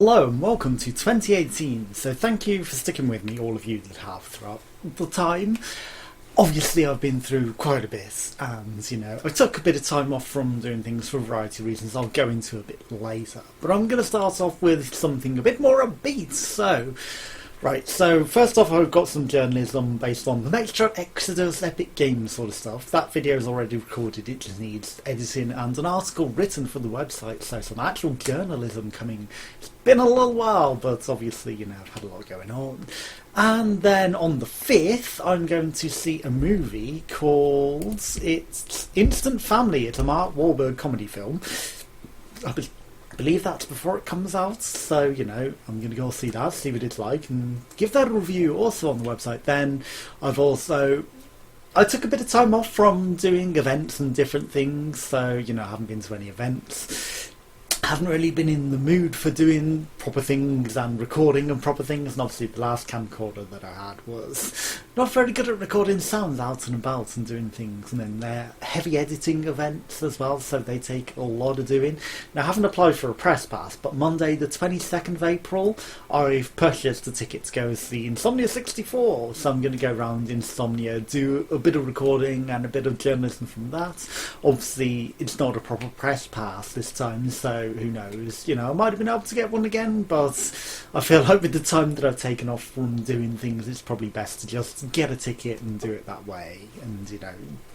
Hello and welcome to 2018. So thank you for sticking with me, all of you that have throughout the time. Obviously I've been through quite a bit and I took a bit of time off from doing things for a variety of reasons I'll go into a bit later. But I'm going to start off with something a bit more upbeat. So first off, I've got some journalism based on the Metro Exodus Epic Games sort of stuff. That video is already recorded, it just needs editing and an article written for the website, so some actual journalism coming. It's been a little while, but obviously, I've had a lot going on. And then on the 5th, I'm going to see a movie called It's Instant Family. It's a Mark Wahlberg comedy film. I believe that's before it comes out, so I'm going to go see that, see what it's like, and give that a review also on the website. Then I took a bit of time off from doing events and different things, so I haven't been to any events. Haven't really been in the mood for doing proper things and recording and proper things, and obviously the last camcorder that I had was not very good at recording sounds out and about and doing things, and then they're heavy editing events as well, so they take a lot of doing. Now I haven't applied for a press pass, but Monday the 22nd of April I've purchased a ticket to go see Insomnia 64, so I'm going to go around Insomnia, do a bit of recording and a bit of journalism from that. Obviously it's not a proper press pass this time, so who knows, I might have been able to get one again, but I feel like with the time that I've taken off from doing things, it's probably best to just get a ticket and do it that way, and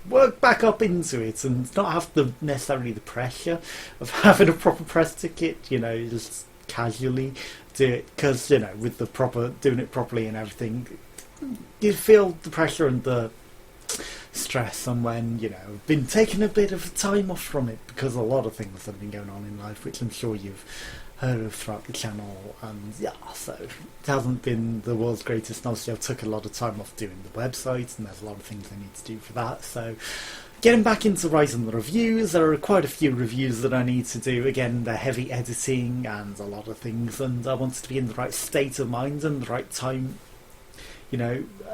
work back up into it and not have necessarily the pressure of having a proper press ticket, just casually do it, because with the proper doing it properly and everything, you feel the pressure and the stress. And when I've been taking a bit of time off from it because a lot of things have been going on in life, which I'm sure you've heard of throughout the channel, and so it hasn't been the world's greatest. And obviously I've took a lot of time off doing the website, and there's a lot of things I need to do for that, so getting back into writing the reviews. There are quite a few reviews that I need to do. Again, they're heavy editing and a lot of things, and I wanted to be in the right state of mind and the right time,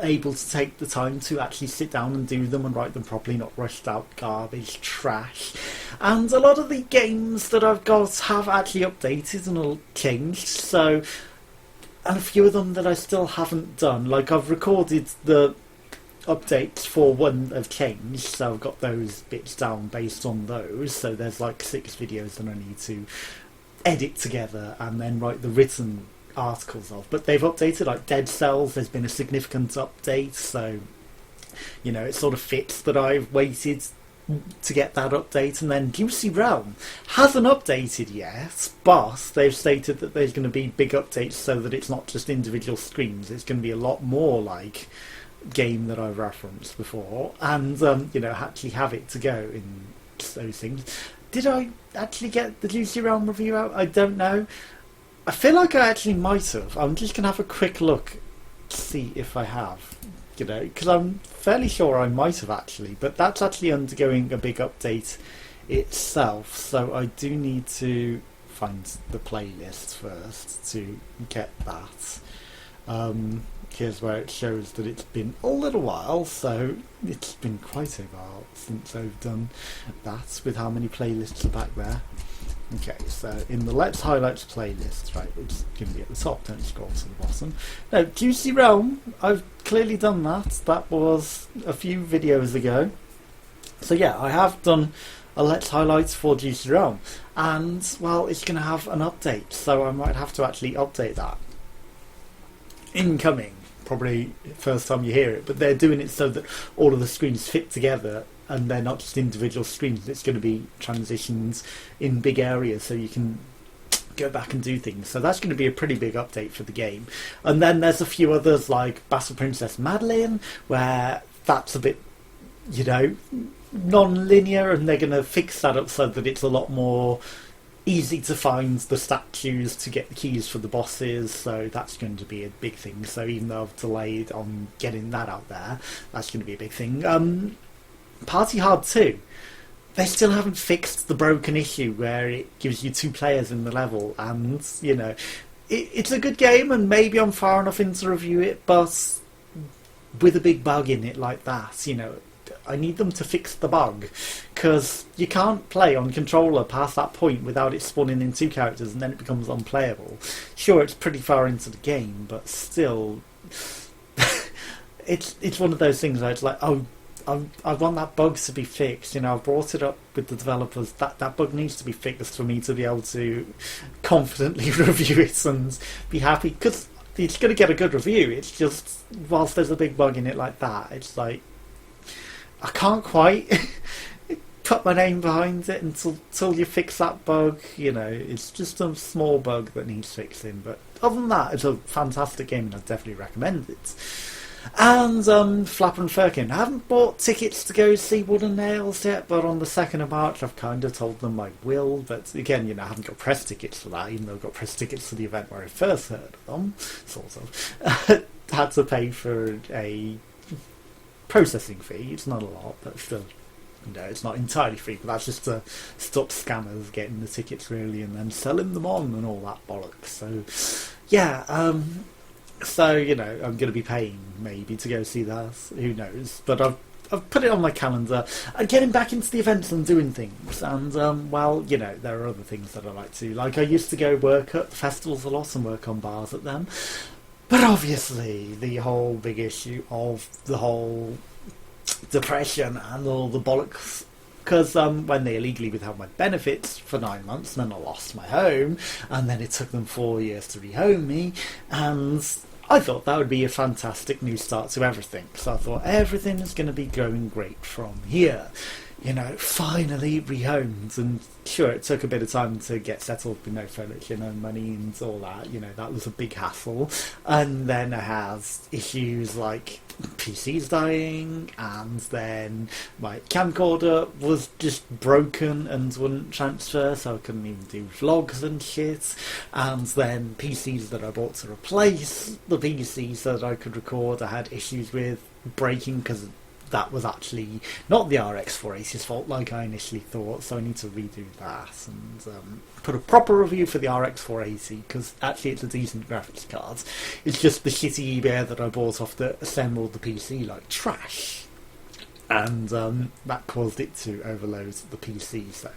able to take the time to actually sit down and do them and write them properly, not rushed out garbage, trash. And a lot of the games that I've got have actually updated and changed, so, and a few of them that I still haven't done. Like, I've recorded the updates for one have changed, so I've got those bits down based on those, so there's like 6 videos that I need to edit together and then write the written articles of. But they've updated, like Dead Cells, there's been a significant update, so it sort of fits that I've waited to get that update. And then Juicy Realm hasn't updated yet, but they've stated that there's going to be big updates so that it's not just individual screens, it's going to be a lot more like game that I've referenced before, and actually have it to go in those things. Did I actually get the Juicy Realm review out? I don't know. I feel like I actually might have. I'm just going to have a quick look to see if I have, because I'm fairly sure I might have actually, but that's actually undergoing a big update itself, so I do need to find the playlist first to get that. Here's where it shows that it's been a little while, so it's been quite a while since I've done that, with how many playlists are back there. Okay, so in the Let's Highlights playlist, right, it's going to be at the top, don't scroll to the bottom. No, Juicy Realm, I've clearly done that. That was a few videos ago. So yeah, I have done a Let's Highlights for Juicy Realm, and, well, it's going to have an update, so I might have to actually update that. Incoming, probably first time you hear it, but they're doing it so that all of the screens fit together and they're not just individual screens. It's going to be transitions in big areas so you can go back and do things. So that's going to be a pretty big update for the game. And then there's a few others like Battle Princess Madeline, where that's a bit, non-linear, and they're going to fix that up so that it's a lot more easy to find the statues to get the keys for the bosses, so that's going to be a big thing. So even though I've delayed on getting that out there, that's going to be a big thing. Party Hard 2, they still haven't fixed the broken issue where it gives you 2 players in the level, and it's a good game, and maybe I'm far enough in to review it, but with a big bug in it like that, I need them to fix the bug, because you can't play on controller past that point without it spawning in two characters and then it becomes unplayable. Sure, it's pretty far into the game, but still, it's one of those things where it's like, oh, I want that bug to be fixed. I've brought it up with the developers. That bug needs to be fixed for me to be able to confidently review it and be happy, because it's going to get a good review. It's just, whilst there's a big bug in it like that, it's like, I can't quite put my name behind it until you fix that bug. It's just a small bug that needs fixing. But other than that, it's a fantastic game and I'd definitely recommend it. And Flapper and Firkin. I haven't bought tickets to go see Wood and Nails yet, but on the 2nd of March I've kind of told them I will. But again, I haven't got press tickets for that, even though I've got press tickets for the event where I first heard of them, sort of. Had to pay for a processing fee. It's not a lot, but still, it's not entirely free, but that's just to stop scammers getting the tickets, really, and then selling them on and all that bollocks. So, yeah, so, I'm going to be paying, maybe, to go see that. Who knows? But I've put it on my calendar. I'm getting back into the events and doing things. And, there are other things that I like to. Like, I used to go work at festivals a lot and work on bars at them. But obviously, the whole big issue of the whole depression and all the bollocks, because when they illegally withheld my benefits for 9 months, and then I lost my home, and then it took them 4 years to rehome me, and I thought that would be a fantastic new start to everything. So I thought everything is going to be going great from here. Finally rehomed, and sure, it took a bit of time to get settled with no furniture, no money and all that. That was a big hassle. And then I had issues like PCs dying, and then my camcorder was just broken and wouldn't transfer, so I couldn't even do vlogs and shit. And then PCs that I bought to replace the PCs that I could record, I had issues with breaking, because that was actually not the RX 480's fault like I initially thought, so I need to redo that and put a proper review for the RX 480, because actually it's a decent graphics card. It's just the shitty eBay that I bought off that assembled the PC like trash, and that caused it to overload the PC, so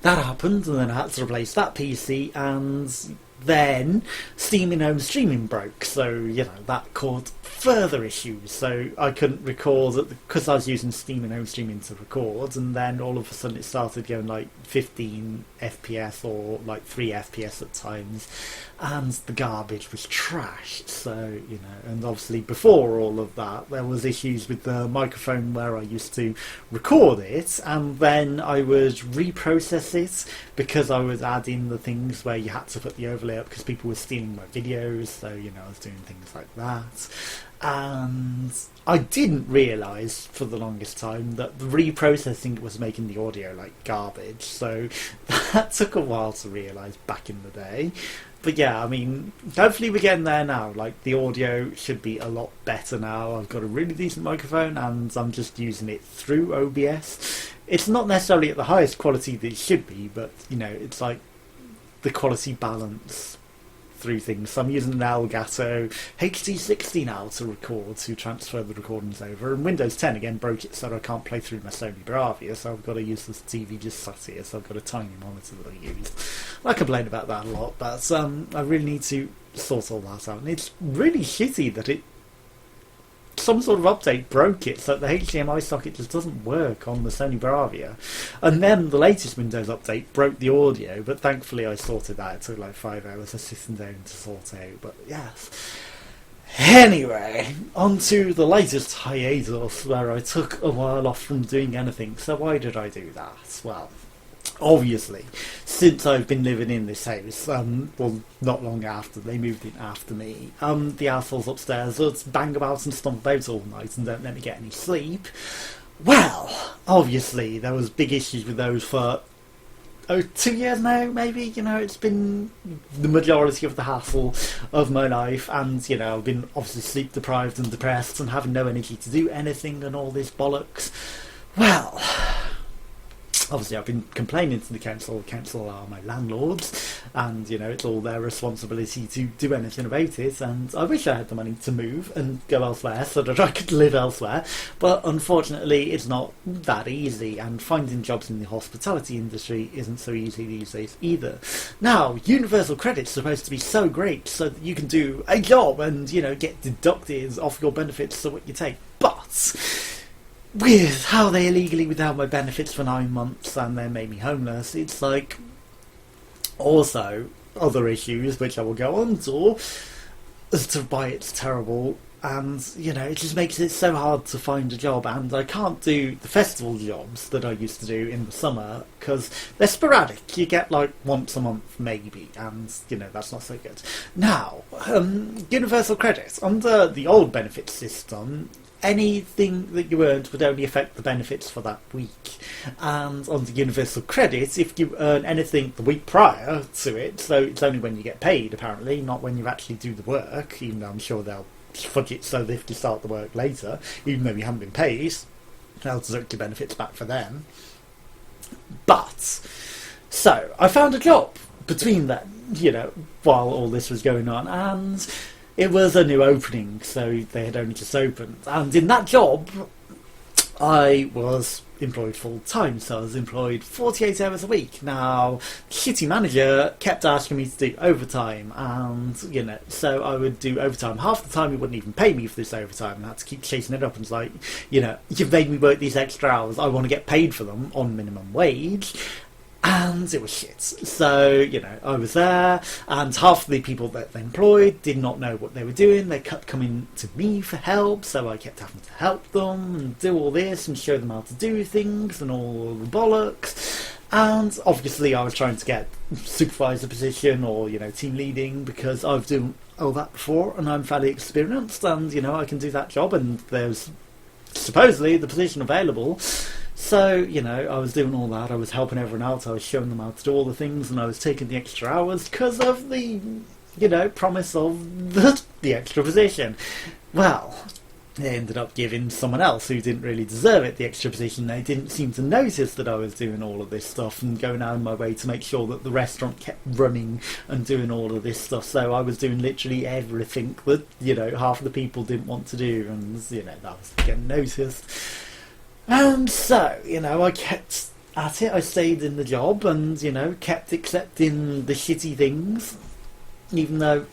that happened, and then I had to replace that PC, and then Steam in-home streaming broke, so that caused further issues. So I couldn't record because I was using Steam in-home streaming to record, and then all of a sudden it started going like 15 FPS or like 3 FPS at times, and the garbage was trash. So and obviously before all of that there was issues with the microphone where I used to record it, and then I would reprocess it because I was adding the things where you had to put the overlay up because people were stealing my videos. So I was doing things like that, and I didn't realise for the longest time that the reprocessing was making the audio like garbage, so that took a while to realise back in the day. But yeah, hopefully we're getting there now. Like, the audio should be a lot better now. I've got a really decent microphone and I'm just using it through OBS. It's not necessarily at the highest quality that it should be, but it's like the quality balance through things. So I'm using an Elgato HD60 now to transfer the recordings over, and Windows 10 again broke it so I can't play through my Sony Bravia, so I've got to use this TV just sat here, so I've got a tiny monitor that I use. I complain about that a lot, but I really need to sort all that out, and it's really shitty that some sort of update broke it so the HDMI socket just doesn't work on the Sony Bravia, and then the latest Windows update broke the audio, but thankfully I sorted that. It took like 5 hours of sitting down to sort out, but yes. Anyway, on to the latest hiatus where I took a while off from doing anything. So why did I do that? Well, obviously, since I've been living in this house, not long after, they moved in after me, the assholes upstairs would bang about and stomp about all night and don't let me get any sleep. Well, obviously, there was big issues with those for 2 years now, maybe. It's been the majority of the hassle of my life, and I've been obviously sleep deprived and depressed and having no energy to do anything and all this bollocks. Well, obviously I've been complaining to the council. The council are my landlords, and it's all their responsibility to do anything about it. And I wish I had the money to move and go elsewhere so that I could live elsewhere, but unfortunately it's not that easy, and finding jobs in the hospitality industry isn't so easy these days either. Now, universal credit's supposed to be so great so that you can do a job and get deducted off your benefits for what you take, but with how they illegally withheld my benefits for 9 months and then made me homeless, it's like also other issues which I will go on to as to why it's terrible. And it just makes it so hard to find a job, and I can't do the festival jobs that I used to do in the summer because they're sporadic. You get like once a month maybe, and that's not so good. Now, universal credit under the old benefit system, anything that you earned would only affect the benefits for that week. And under universal credit, if you earn anything the week prior to it, so it's only when you get paid apparently, not when you actually do the work, even though I'm sure they'll fudge it so that if you start the work later, even though you haven't been paid, they'll deduct your benefits back for them. But, so, I found a job between that, while all this was going on, and it was a new opening, so they had only just opened. And in that job, I was employed full-time, so I was employed 48 hours a week. Now, the shitty manager kept asking me to do overtime, and, so I would do overtime. Half the time he wouldn't even pay me for this overtime, and I had to keep chasing it up, and it's like, you've made me work these extra hours, I want to get paid for them on minimum wage. And it was shit. So, I was there, and half of the people that they employed did not know what they were doing. They kept coming to me for help, so I kept having to help them and do all this and show them how to do things and all the bollocks. And obviously I was trying to get supervisor position or, team leading, because I've done all that before and I'm fairly experienced, and, I can do that job, and there's supposedly the position available. So, I was doing all that, I was helping everyone else, I was showing them how to do all the things, and I was taking the extra hours because of the, promise of the extra position. Well, they ended up giving someone else who didn't really deserve it the extra position. They didn't seem to notice that I was doing all of this stuff and going out of my way to make sure that the restaurant kept running and doing all of this stuff. So I was doing literally everything that, half of the people didn't want to do, and, that was getting noticed. And so, I kept at it, I stayed in the job and, kept accepting the shitty things, even though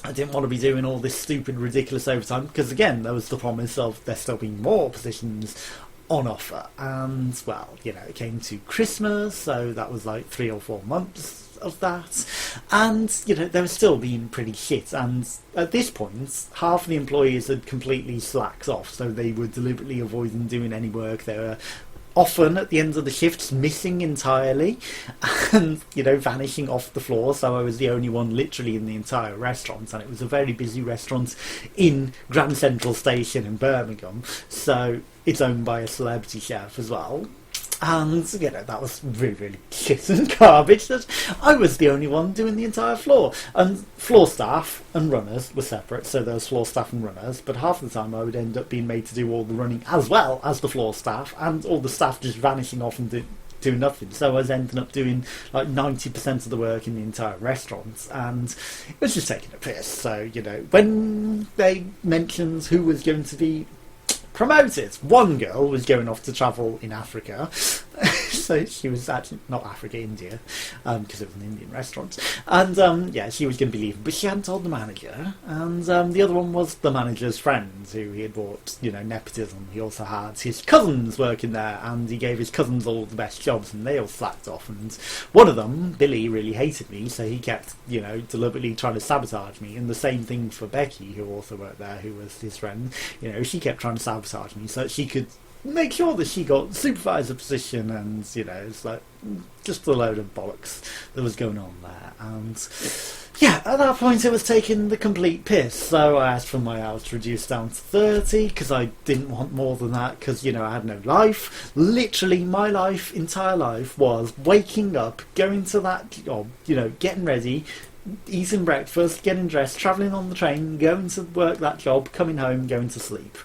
I didn't want to be doing all this stupid, ridiculous overtime, because again, there was the promise of there still being more positions on offer. And, well, it came to Christmas, so that was like 3 or 4 months of that, and they were still being pretty shit, and at this point half of the employees had completely slacked off, so they were deliberately avoiding doing any work. They were often at the end of the shifts missing entirely and vanishing off the floor, so I was the only one literally in the entire restaurant, and it was a very busy restaurant in Grand Central Station in Birmingham, so it's owned by a celebrity chef as well. And, that was really, really shit and garbage, that I was the only one doing the entire floor. And floor staff and runners were separate, so there was floor staff and runners, but half the time I would end up being made to do all the running as well as the floor staff, and all the staff just vanishing off and doing nothing. So I was ending up doing like 90% of the work in the entire restaurant, and it was just taking a piss. So, when they mentioned who was going to be promoted, one girl was going off to travel in Africa. So she was actually not Africa, India, because it was an Indian restaurant, and she was going to be leaving, but she hadn't told the manager. And the other one was the manager's friend, who he had bought, nepotism. He also had his cousins working there, and he gave his cousins all the best jobs, and they all slacked off. And one of them, Billy, really hated me, so he kept deliberately trying to sabotage me. And the same thing for Becky, who also worked there, who was his friend. She kept trying to sabotage me so that she could make sure that she got supervisor position, and it's like just a load of bollocks that was going on there. And at that point it was taking the complete piss, so I asked for my hours reduced down to 30 because I didn't want more than that, because I had no life. Literally my entire life was waking up, going to that job, getting ready, eating breakfast, getting dressed, travelling on the train, going to work that job, coming home, going to sleep.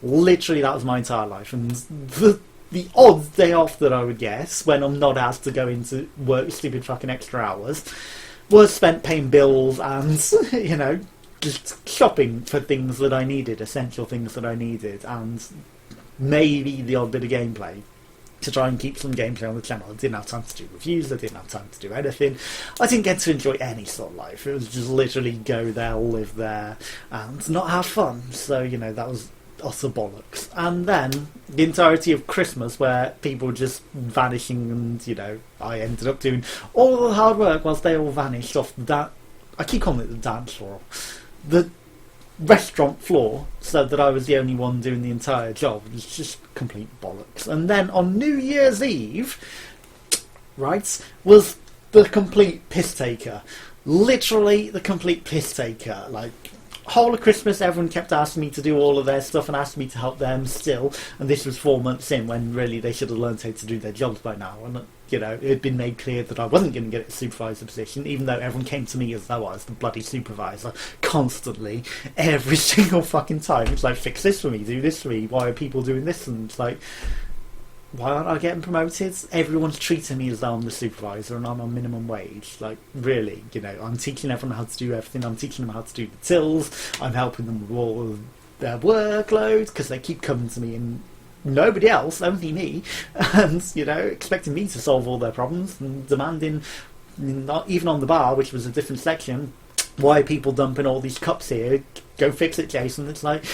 Literally, that was my entire life, and the the odd day off that I would get when I'm not asked to go into work stupid fucking extra hours was spent paying bills and, you know, just shopping for things that I needed, essential things that I needed, and maybe the odd bit of gameplay to try and keep some gameplay on the channel. I didn't have time to do reviews, I didn't have time to do anything. I didn't get to enjoy any sort of life. It was just literally go there, live there, and not have fun. So, you know, that was utter bollocks. And then the entirety of Christmas, where people just vanishing, and, you know, I ended up doing all the hard work whilst they all vanished off the I keep calling it the dance floor. The restaurant floor, so that I was the only one doing the entire job. It was just complete bollocks. And then on New Year's Eve, right, was the complete piss taker. Literally the complete piss taker. Like, whole of Christmas everyone kept asking me to do all of their stuff and asked me to help them still, and this was 4 months in, when really they should have learned how to do their jobs by now. And, you know, it had been made clear that I wasn't going to get a supervisor position, even though everyone came to me as though I was the bloody supervisor constantly, every single fucking time. It's like, fix this for me, do this for me, why are people doing this? And it's like, why aren't I getting promoted? Everyone's treating me as though I'm the supervisor and I'm on minimum wage. Like, really, you know, I'm teaching everyone how to do everything. I'm teaching them how to do the tills. I'm helping them with all of their workload, because they keep coming to me and nobody else, only me, and, you know, expecting me to solve all their problems and demanding, not even on the bar, which was a different section, why are people dumping all these cups here? Go fix it, Jason. It's like,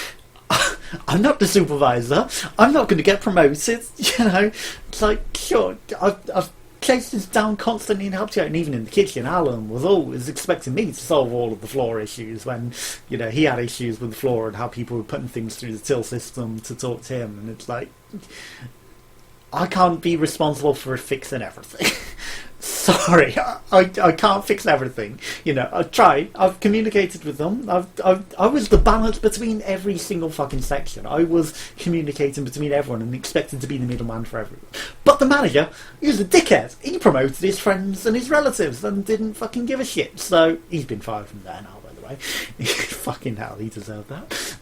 I'm not the supervisor. I'm not going to get promoted. You know, it's like, sure, I've chased this down constantly and helped you out, and even in the kitchen, Alan was always expecting me to solve all of the floor issues when, you know, he had issues with the floor and how people were putting things through the till system to talk to him, and it's like, I can't be responsible for fixing everything. Sorry, I can't fix everything. You know, I tried. I've communicated with them. I was the balance between every single fucking section. I was communicating between everyone and expected to be the middleman for everyone. But the manager, he was a dickhead. He promoted his friends and his relatives and didn't fucking give a shit. So he's been fired from there now, by the way. Fucking hell, he deserved that.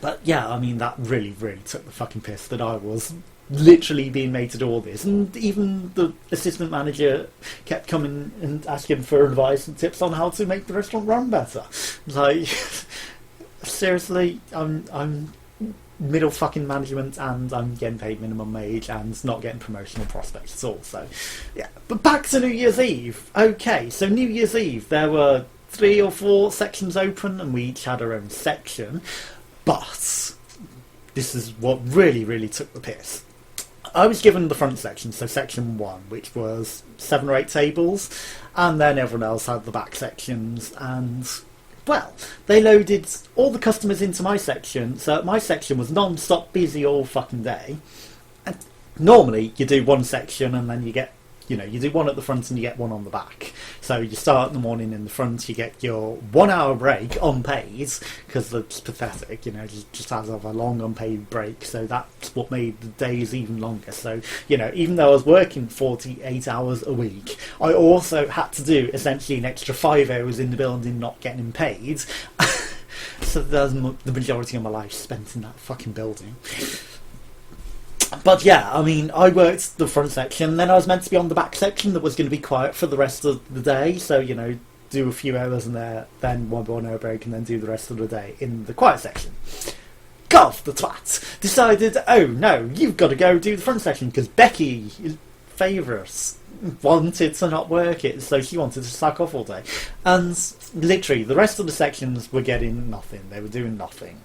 But yeah, I mean, that really, really took the fucking piss that I was literally being made to do all this, and even the assistant manager kept coming and asking for advice and tips on how to make the restaurant run better. Like, seriously, I'm middle fucking management and I'm getting paid minimum wage and not getting promotional prospects at all. So yeah, but back to New Year's Eve. Okay, so New Year's Eve there were 3 or 4 sections open and we each had our own section, but this is what really, really took the piss. I was given the front section, so section 1, which was 7 or 8 tables, and then everyone else had the back sections, and, well, they loaded all the customers into my section, so my section was non-stop busy all fucking day. And normally you do one section and then you get, you know, you do one at the front and you get one on the back. So you start in the morning in the front, you get your 1 hour break unpaid, because it's pathetic, you know, just has a long unpaid break, so that's what made the days even longer. So, you know, even though I was working 48 hours a week, I also had to do essentially an extra 5 hours in the building not getting paid. So there's the majority of my life spent in that fucking building. But yeah, I mean, I worked the front section, then I was meant to be on the back section that was going to be quiet for the rest of the day, so, you know, do a few hours in there, then 1 hour break, and then do the rest of the day in the quiet section. Golf, the twat, decided, oh no, you've got to go do the front section, because Becky, his favourite, wanted to not work it, so she wanted to slack off all day. And literally, the rest of the sections were getting nothing, they were doing nothing,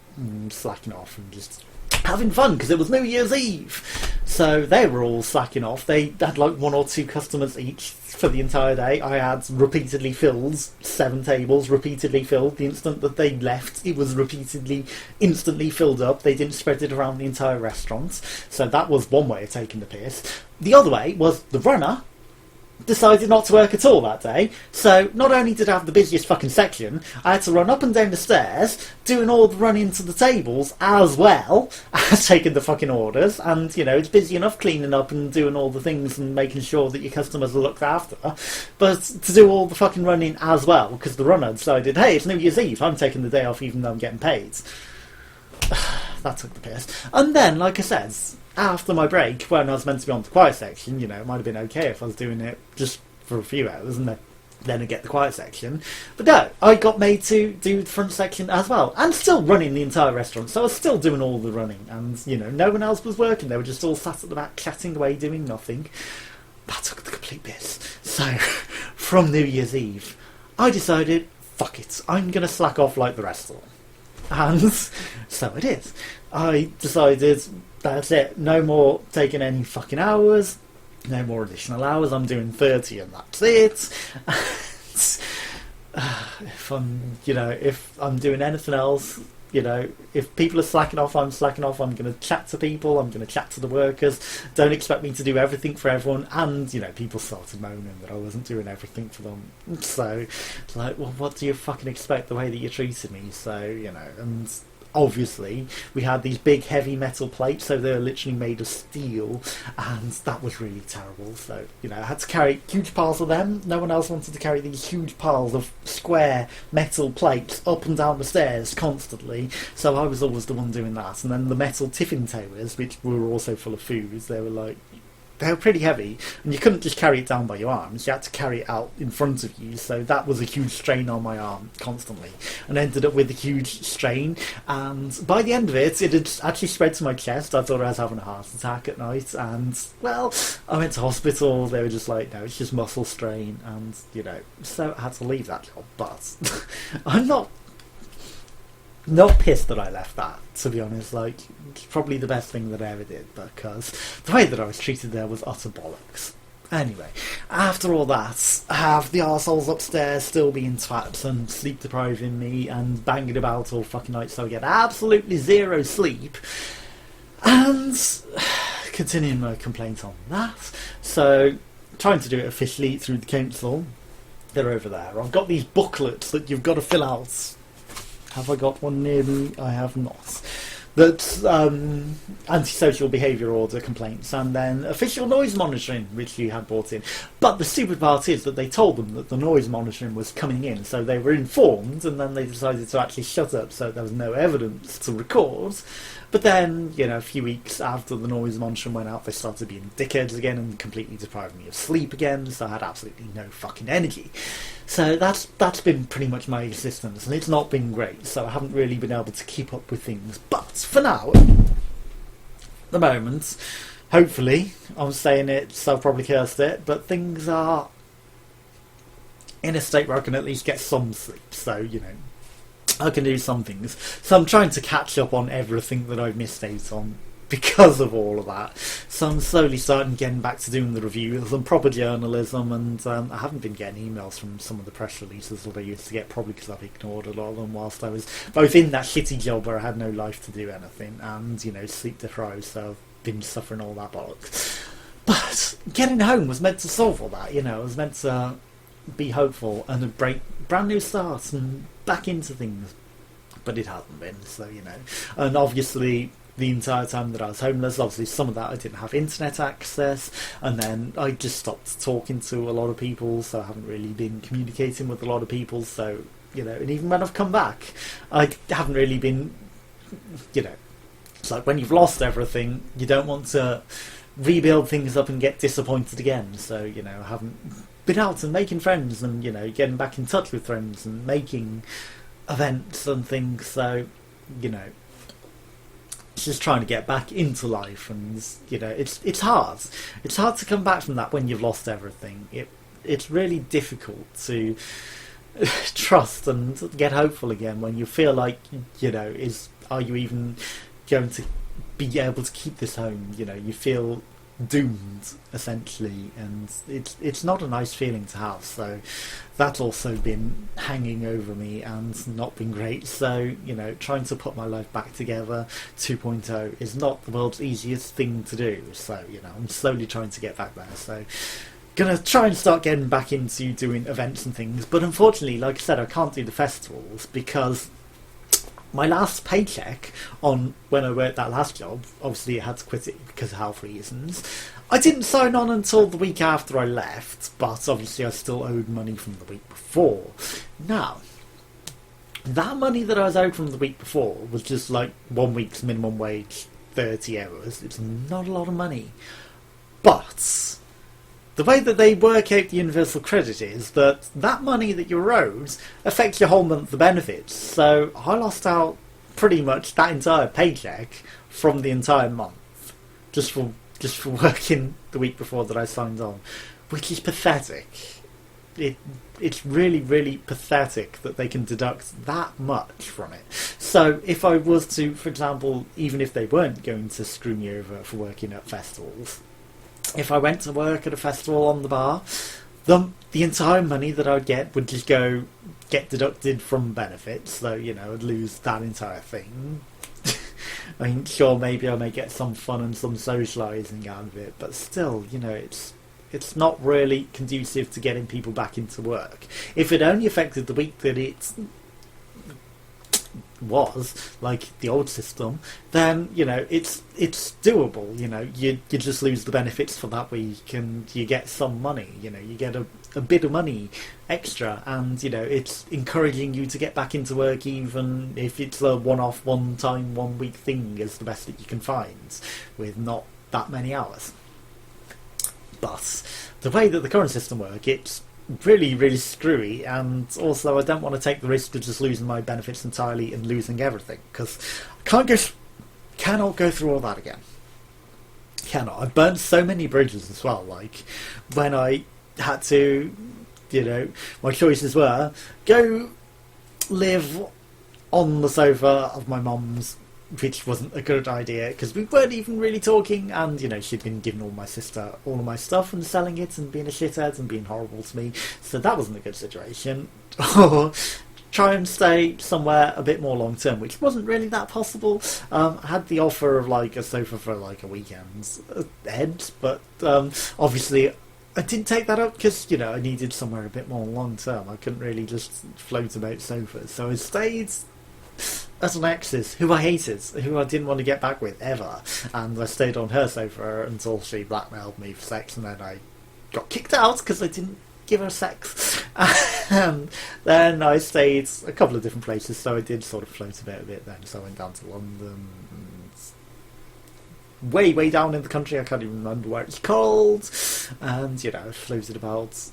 slacking off and just having fun, because it was New Year's Eve. So they were all slacking off. They had like 1 or 2 customers each for the entire day. I had repeatedly filled 7 tables, repeatedly filled. The instant that they left, it was instantly filled up. They didn't spread it around the entire restaurant. So that was one way of taking the piss. The other way was the runner decided not to work at all that day, so not only did I have the busiest fucking section, I had to run up and down the stairs doing all the running to the tables as well as taking the fucking orders, and, you know, it's busy enough cleaning up and doing all the things and making sure that your customers are looked after, but to do all the fucking running as well, because the runner decided, hey, it's New Year's Eve, I'm taking the day off even though I'm getting paid. That took the piss. And then, like I said, after my break, when I was meant to be on the quiet section, it might have been okay if I was doing it just for a few hours and then I get the quiet section. But no, I got made to do the front section as well, and still running the entire restaurant, so I was still doing all the running, and no one else was working. They were just all sat at the back chatting away doing nothing. That took the complete piss. So from New Year's Eve I decided, fuck it, I'm going to slack off like the rest of them. And so it is. I decided, that's it, no more taking any fucking hours, no more additional hours, I'm doing 30 and that's it. If I'm doing anything else, if people are slacking off, I'm slacking off. I'm going to chat to people, I'm going to chat to the workers. Don't expect me to do everything for everyone. And, people started moaning that I wasn't doing everything for them. So, it's like, well, what do you fucking expect the way that you treated me? So, and obviously we had these big heavy metal plates, so they were literally made of steel, and that was really terrible. So I had to carry huge piles of them. No one else wanted to carry these huge piles of square metal plates up and down the stairs constantly, so I was always the one doing that. And then the metal tiffin towers, which were also full of foods, they were pretty heavy, and you couldn't just carry it down by your arms, you had to carry it out in front of you, so that was a huge strain on my arm constantly, and ended up with a huge strain. And by the end of it had actually spread to my chest. I thought I was having a heart attack at night, and well, I went to hospital. They were just like, no, it's just muscle strain, and so I had to leave that job. But I'm not pissed that I left that, to be honest. It's probably the best thing that I ever did, because the way that I was treated there was utter bollocks. Anyway, after all that, I have the arseholes upstairs still being twats and sleep depriving me and banging about all fucking night, so I get absolutely zero sleep. And continuing my complaint on that, so trying to do it officially through the council. They're over there. I've got these booklets that you've got to fill out. Have I got one near me? I have not. That's antisocial behaviour order complaints, and then official noise monitoring, which you had brought in. But the stupid part is that they told them that the noise monitoring was coming in, so they were informed, and then they decided to actually shut up, so there was no evidence to record. But then, a few weeks after the noise monitoring went out, they started being dickheads again and completely deprived me of sleep again, so I had absolutely no fucking energy. So that's been pretty much my existence, and it's not been great, so I haven't really been able to keep up with things. But for now, the moment, hopefully, I'm saying it, so I've probably cursed it, but things are in a state where I can at least get some sleep, so, I can do some things. So I'm trying to catch up on everything that I've missed out on because of all of that. So I'm slowly starting getting back to doing the reviews and proper journalism, and I haven't been getting emails from some of the press releases that I used to get, probably because I've ignored a lot of them whilst I was both in that shitty job where I had no life to do anything and, sleep deprived, so I've been suffering all that bollocks. But getting home was meant to solve all that, I was meant to be hopeful and a brand new start and back into things, but it hasn't been. So and obviously the entire time that I was homeless, obviously some of that I didn't have internet access, and then I just stopped talking to a lot of people, so I haven't really been communicating with a lot of people. So and even when I've come back, I haven't really been it's like when you've lost everything, you don't want to rebuild things up and get disappointed again. So I haven't been out and making friends and getting back in touch with friends and making events and things. So just trying to get back into life, and it's hard to come back from that when you've lost everything. It's really difficult to trust and get hopeful again when you feel like are you even going to be able to keep this home? You feel doomed essentially, and it's not a nice feeling to have. So that's also been hanging over me and not been great. So trying to put my life back together 2.0 is not the world's easiest thing to do. So I'm slowly trying to get back there. So gonna try and start getting back into doing events and things, but unfortunately, like I said, I can't do the festivals because my last paycheck on when I worked that last job, obviously I had to quit it because of health reasons. I didn't sign on until the week after I left, but obviously I still owed money from the week before. Now, that money that I was owed from the week before was just like 1 week's minimum wage 30 hours. It's not a lot of money. But the way that they work out the universal credit is that that money that you're owed affects your whole month of benefits. So I lost out pretty much that entire paycheck from the entire month just for working the week before that I signed on, which is pathetic. It's really, really pathetic that they can deduct that much from it. So if I was to, for example, even if they weren't going to screw me over for working at festivals, if I went to work at a festival on the bar, the entire money that I'd get would just get deducted from benefits. So, I'd lose that entire thing. I mean, sure, maybe I may get some fun and some socialising out of it, but still, it's not really conducive to getting people back into work. If it only affected the week that it was, like the old system, then, it's doable. You just lose the benefits for that week and you get some money, you get a bit of money extra, and, it's encouraging you to get back into work even if it's a one-off, one-time, one-week thing is the best that you can find with not that many hours. But the way that the current system works, it's really, really screwy, and also I don't want to take the risk of just losing my benefits entirely and losing everything, because I cannot go through all that again. Cannot. I've burnt so many bridges as well, like when I had to, my choices were go live on the sofa of my mum's, which wasn't a good idea because we weren't even really talking, and she'd been giving my sister all of my stuff and selling it and being a shithead and being horrible to me, so that wasn't a good situation. Or try and stay somewhere a bit more long term, which wasn't really that possible. I had the offer of like a sofa for like a weekend's end, but obviously I didn't take that up because I needed somewhere a bit more long term. I couldn't really just float about sofas, so I stayed as an exes who I hated, who I didn't want to get back with ever, and I stayed on her sofa until she blackmailed me for sex, and then I got kicked out because I didn't give her sex. And then I stayed a couple of different places, so I did sort of float about a bit then. So I went down to London, way down in the country, I can't even remember where it's called, and floated about,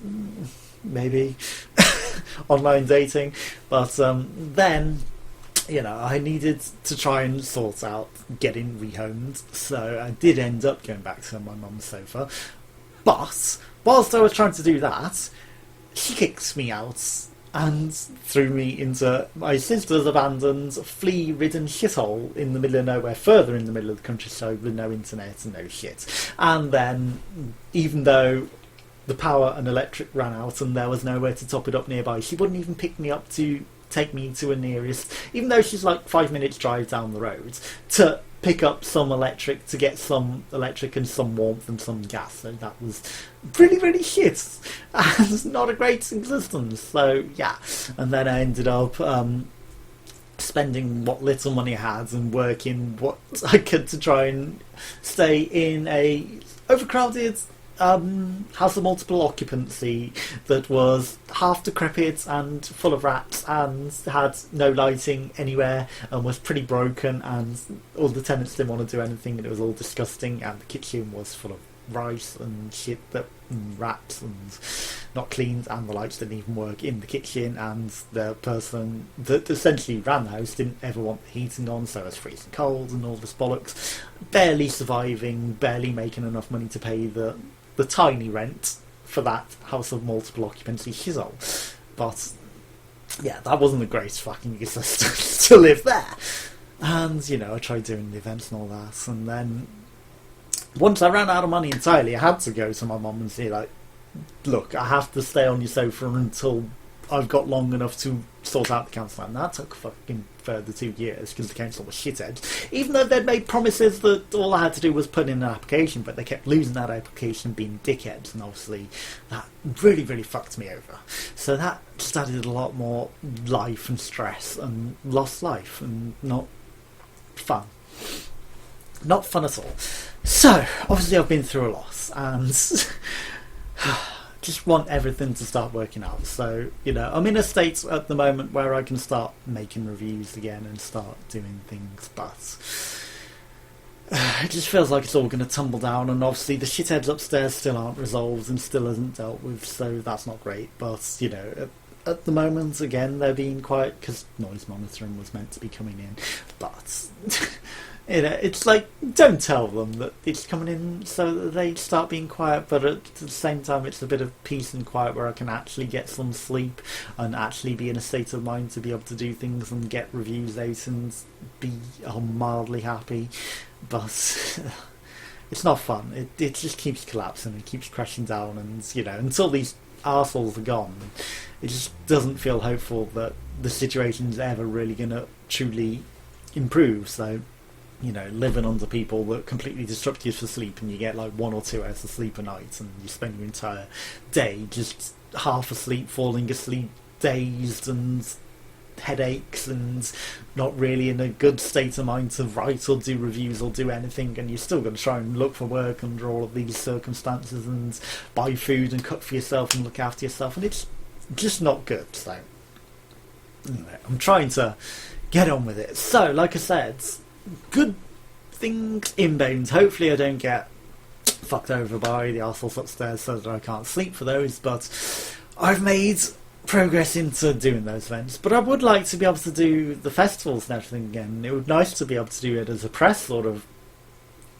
maybe online dating, but then I needed to try and sort out getting rehomed, so I did end up going back to my mum's sofa. But whilst I was trying to do that, she kicked me out and threw me into my sister's abandoned, flea-ridden shithole in the middle of nowhere, further in the middle of the countryside with no internet and no shit. And then, even though the power and electric ran out and there was nowhere to top it up nearby, she wouldn't even pick me up to take me to a nearest, even though she's like 5 minutes drive down the road, to pick up some electric, to get some electric and some warmth and some gas. So that was really, really shit and not a great existence. So yeah, and then I ended up spending what little money I had and working what I could to try and stay in a overcrowded house of multiple occupancy that was half decrepit and full of rats and had no lighting anywhere and was pretty broken, and all the tenants didn't want to do anything, and it was all disgusting, and the kitchen was full of rice and shit and rats and not cleaned, and the lights didn't even work in the kitchen, and the person that essentially ran the house didn't ever want the heating on, so it was freezing cold and all this bollocks, barely surviving, barely making enough money to pay the tiny rent for that house of multiple occupancy shizzle. But yeah, that wasn't a great fucking existence to live there. And I tried doing the events and all that, and then once I ran out of money entirely, I had to go to my mum and say, like, look, I have to stay on your sofa until I've got long enough to sort out the council. And that took fucking further 2 years because the council was shitheads. Even though they'd made promises that all I had to do was put in an application, but they kept losing that application, being dickheads, and obviously that really, really fucked me over. So that started a lot more life and stress and lost life and not fun. Not fun at all. So, obviously I've been through a lot, and just want everything to start working out. So, I'm in a state at the moment where I can start making reviews again and start doing things, but It just feels like it's all going to tumble down, and obviously the shitheads upstairs still aren't resolved and still isn't dealt with, so that's not great. But, at the moment, again, they're being quiet because noise monitoring was meant to be coming in. But, it's like, don't tell them that it's coming in so that they start being quiet, but at the same time, it's a bit of peace and quiet where I can actually get some sleep and actually be in a state of mind to be able to do things and get reviews out and be mildly happy. But it's not fun. It just keeps collapsing. It keeps crashing down, and until these arseholes are gone, it just doesn't feel hopeful that the situation's ever really going to truly improve. So, living under people that completely disrupt you for sleep, and you get like 1 or 2 hours of sleep a night, and you spend your entire day just half asleep, falling asleep, dazed and headaches, and not really in a good state of mind to write or do reviews or do anything, and you're still going to try and look for work under all of these circumstances and buy food and cook for yourself and look after yourself, and it's just not good. So I'm trying to get on with it. So like I said, good things inbound. Hopefully I don't get fucked over by the arseholes upstairs so that I can't sleep for those, but I've made progress into doing those events. But I would like to be able to do the festivals and everything again. It would be nice to be able to do it as a press sort of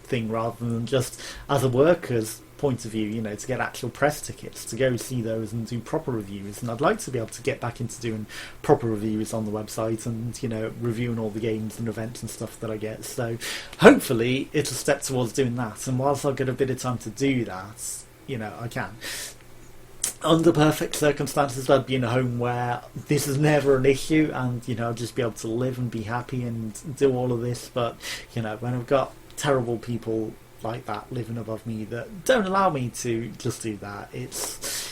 thing rather than just as a worker's point of view, to get actual press tickets to go see those and do proper reviews. And I'd like to be able to get back into doing proper reviews on the website and reviewing all the games and events and stuff that I get. So hopefully it's a step towards doing that, and whilst I've got a bit of time to do that, I can. Under perfect circumstances, I'd be in a home where this is never an issue, and I'll just be able to live and be happy and do all of this. But when I've got terrible people like that living above me that don't allow me to just do that, it's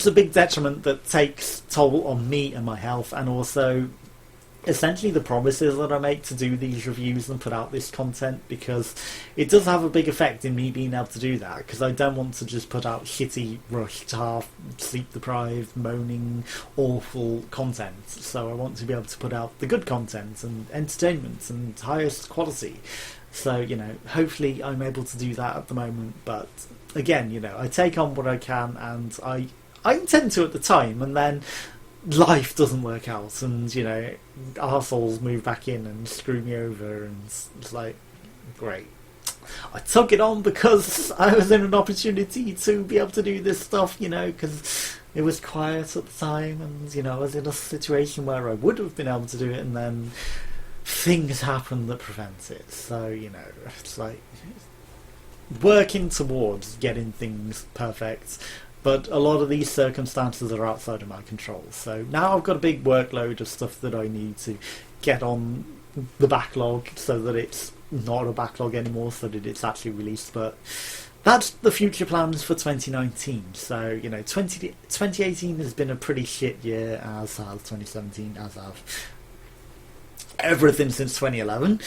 a big detriment that takes toll on me and my health, and also essentially the promises that I make to do these reviews and put out this content, because it does have a big effect in me being able to do that, because I don't want to just put out shitty, rushed, half sleep deprived, moaning, awful content. So I want to be able to put out the good content and entertainment and highest quality. So hopefully I'm able to do that at the moment, but again, I take on what I can, and I intend to at the time, and then life doesn't work out, and arseholes move back in and screw me over, and it's like, great, I took it on because I was in an opportunity to be able to do this stuff, because it was quiet at the time, and I was in a situation where I would have been able to do it, and then things happen that prevent it. So it's like working towards getting things perfect, but a lot of these circumstances are outside of my control. So now I've got a big workload of stuff that I need to get on the backlog so that it's not a backlog anymore, so that it's actually released. But that's the future plans for 2019. So 2018 has been a pretty shit year, as has 2017, as have everything since 2011.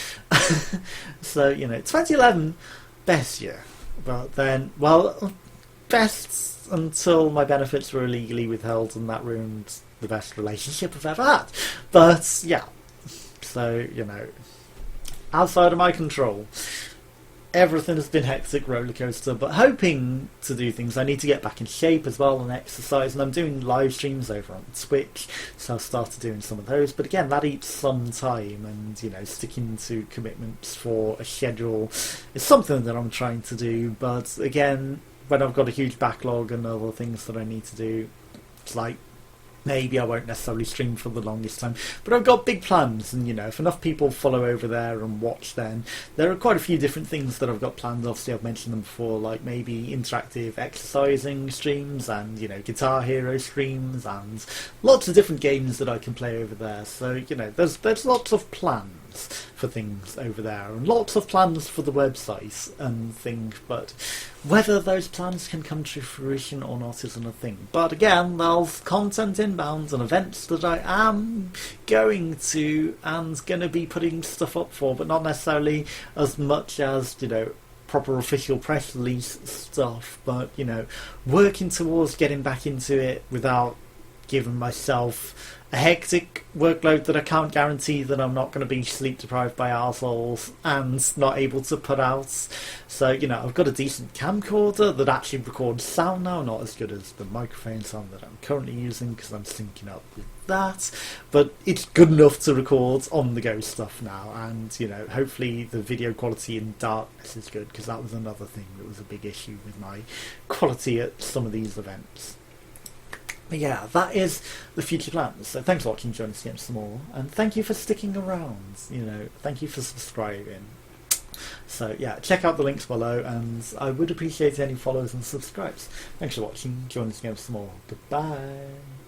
So 2011, best year, but then, best until my benefits were illegally withheld, and that ruined the best relationship I've ever had. But yeah, so outside of my control, everything has been hectic rollercoaster, but hoping to do things. I need to get back in shape as well and exercise, and I'm doing live streams over on Twitch, so I've started doing some of those. But again, that eats some time, and sticking to commitments for a schedule is something that I'm trying to do. But again, when I've got a huge backlog and other things that I need to do, it's like, maybe I won't necessarily stream for the longest time, but I've got big plans, and if enough people follow over there and watch, then there are quite a few different things that I've got planned. Obviously I've mentioned them before, like maybe interactive exercising streams, and Guitar Hero streams, and lots of different games that I can play over there. So there's lots of plans for things over there, and lots of plans for the website and things, but whether those plans can come to fruition or not isn't a thing. But again, there's content inbound and events that I am going to and going to be putting stuff up for, but not necessarily as much as proper official press release stuff, but working towards getting back into it without given myself a hectic workload that I can't guarantee that I'm not going to be sleep deprived by arseholes and not able to put out. So, I've got a decent camcorder that actually records sound now, not as good as the microphone sound that I'm currently using because I'm syncing up with that, but it's good enough to record on the go stuff now, and hopefully the video quality in darkness is good, because that was another thing that was a big issue with my quality at some of these events. But yeah, that is the future plans. So thanks for watching, join us again some more, and thank you for sticking around. Thank you for subscribing. So yeah, check out the links below, and I would appreciate any follows and subscribes. Thanks for watching, join us again some more. Goodbye.